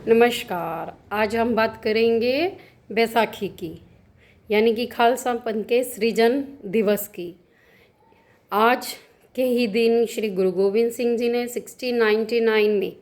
नमस्कार। आज हम बात करेंगे बैसाखी की, यानी कि खालसा पंथ के सृजन दिवस की। आज के ही दिन श्री गुरु गोविंद सिंह जी ने 1699 में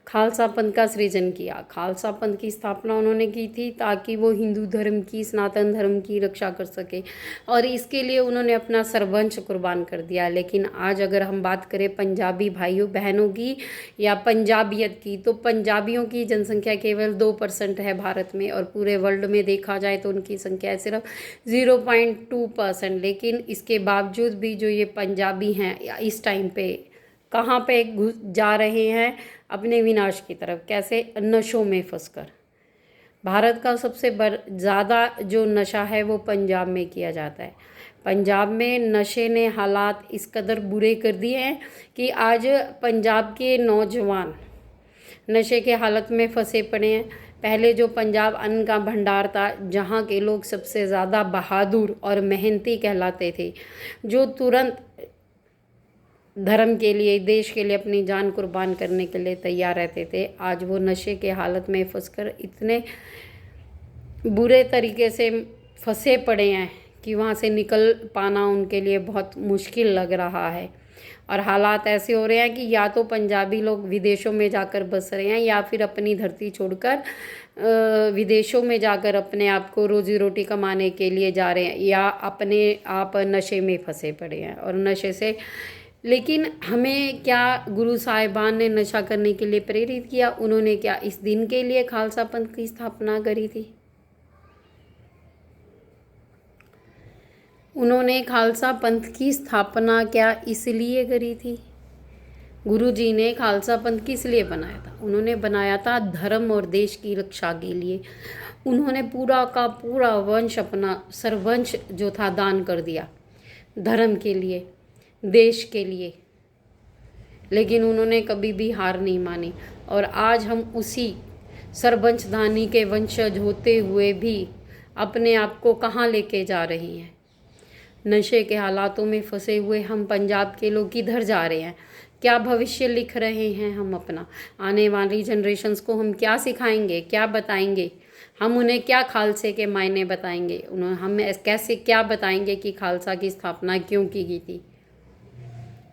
खालसा पंथ का सृजन किया। खालसा पंथ की स्थापना उन्होंने की थी ताकि वो हिंदू धर्म की, सनातन धर्म की रक्षा कर सके, और इसके लिए उन्होंने अपना सर्वंश कुर्बान कर दिया। लेकिन आज अगर हम बात करें पंजाबी भाइयों बहनों की या पंजाबियत की, तो पंजाबियों की जनसंख्या केवल 2% है भारत में, और पूरे वर्ल्ड में देखा जाए तो उनकी संख्या है सिर्फ 0.2%। लेकिन इसके बावजूद भी जो ये पंजाबी हैं इस टाइम पे कहाँ पे घुस जा रहे हैं अपने विनाश की तरफ, कैसे? नशों में फंसकर। भारत का सबसे ज़्यादा जो नशा है वो पंजाब में किया जाता है। पंजाब में नशे ने हालात इस कदर बुरे कर दिए हैं कि आज पंजाब के नौजवान नशे के हालत में फंसे पड़े हैं। पहले जो पंजाब अन्न का भंडार था, जहाँ के लोग सबसे ज़्यादा बहादुर और मेहनती कहलाते थे, जो तुरंत धर्म के लिए, देश के लिए अपनी जान कुर्बान करने के लिए तैयार रहते थे, आज वो नशे के हालत में फंसकर इतने बुरे तरीके से फंसे पड़े हैं कि वहाँ से निकल पाना उनके लिए बहुत मुश्किल लग रहा है। और हालात ऐसे हो रहे हैं कि या तो पंजाबी लोग विदेशों में जाकर बस रहे हैं, या फिर अपनी धरती छोड़कर विदेशों में जाकर अपने आप को रोजी रोटी कमाने के लिए जा रहे हैं, या अपने आप नशे में फंसे पड़े हैं और नशे से। लेकिन हमें क्या गुरु साहिबान ने नशा करने के लिए प्रेरित किया? उन्होंने क्या इस दिन के लिए खालसा पंथ की स्थापना करी थी? उन्होंने खालसा पंथ की स्थापना क्या इसलिए करी थी? गुरु जी ने खालसा पंथ किस लिए बनाया था? उन्होंने बनाया था धर्म और देश की रक्षा के लिए। उन्होंने पूरा का पूरा वंश, अपना सर्वंश जो था, दान कर दिया धर्म के लिए, देश के लिए। लेकिन उन्होंने कभी भी हार नहीं मानी, और आज हम उसी सर्वंशधानी के वंशज होते हुए भी अपने आप को कहाँ लेके जा रहे हैं? नशे के हालातों में फंसे हुए हम पंजाब के लोग किधर जा रहे हैं? क्या भविष्य लिख रहे हैं हम अपना? आने वाली जनरेशन्स को हम क्या सिखाएंगे, क्या बताएंगे? हम उन्हें क्या खालसे के मायने बताएंगे? उन्हें हम कैसे क्या बताएंगे कि खालसा की स्थापना क्यों की गई थी?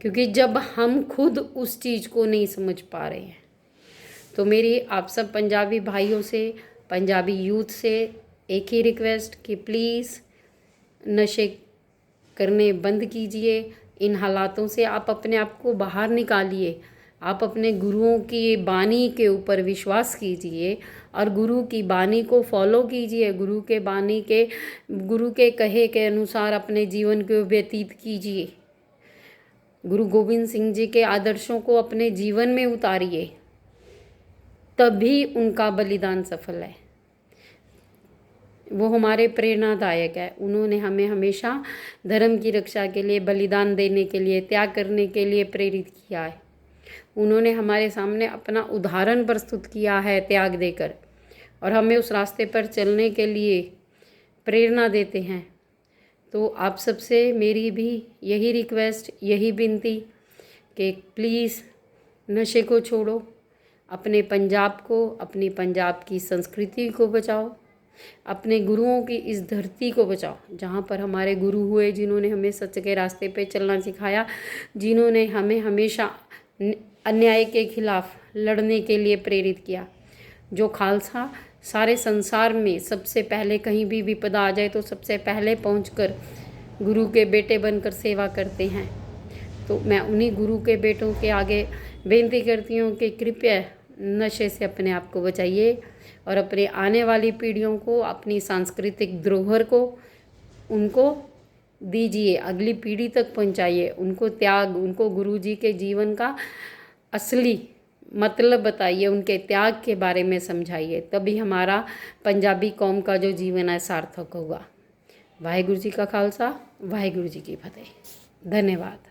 क्योंकि जब हम खुद उस चीज़ को नहीं समझ पा रहे हैं, तो मेरी आप सब पंजाबी भाइयों से, पंजाबी यूथ से एक ही रिक्वेस्ट कि प्लीज़ नशे करने बंद कीजिए। इन हालातों से आप अपने आप को बाहर निकालिए। आप अपने गुरुओं की बानी के ऊपर विश्वास कीजिए और गुरु की बानी को फॉलो कीजिए। गुरु के कहे के अनुसार अपने जीवन को व्यतीत कीजिए। गुरु गोविंद सिंह जी के आदर्शों को अपने जीवन में उतारिए, तभी उनका बलिदान सफल है। वो हमारे प्रेरणादायक है। उन्होंने हमें हमेशा धर्म की रक्षा के लिए, बलिदान देने के लिए, त्याग करने के लिए प्रेरित किया है। उन्होंने हमारे सामने अपना उदाहरण प्रस्तुत किया है त्याग देकर, और हमें उस रास्ते पर चलने के लिए प्रेरणा देते हैं। तो आप सबसे मेरी भी यही रिक्वेस्ट, यही विनती कि प्लीज़ नशे को छोड़ो, अपने पंजाब को, अपनी पंजाब की संस्कृति को बचाओ, अपने गुरुओं की इस धरती को बचाओ जहाँ पर हमारे गुरु हुए, जिन्होंने हमें सच के रास्ते पे चलना सिखाया, जिन्होंने हमें हमेशा अन्याय के खिलाफ लड़ने के लिए प्रेरित किया। जो खालसा सारे संसार में सबसे पहले, कहीं भी विपदा आ जाए तो सबसे पहले पहुंचकर गुरु के बेटे बनकर सेवा करते हैं। तो मैं उन्हीं गुरु के बेटों के आगे बेनती करती हूँ कि कृपया नशे से अपने आप को बचाइए, और अपने आने वाली पीढ़ियों को, अपनी सांस्कृतिक धरोहर को उनको दीजिए, अगली पीढ़ी तक पहुंचाइए। उनको त्याग, उनको गुरु जी के जीवन का असली मतलब बताइए, उनके त्याग के बारे में समझाइए, तभी हमारा पंजाबी कौम का जो जीवन है सार्थक होगा। वाहिगुरु जी का खालसा, वाहिगुरु जी की फतेह। धन्यवाद।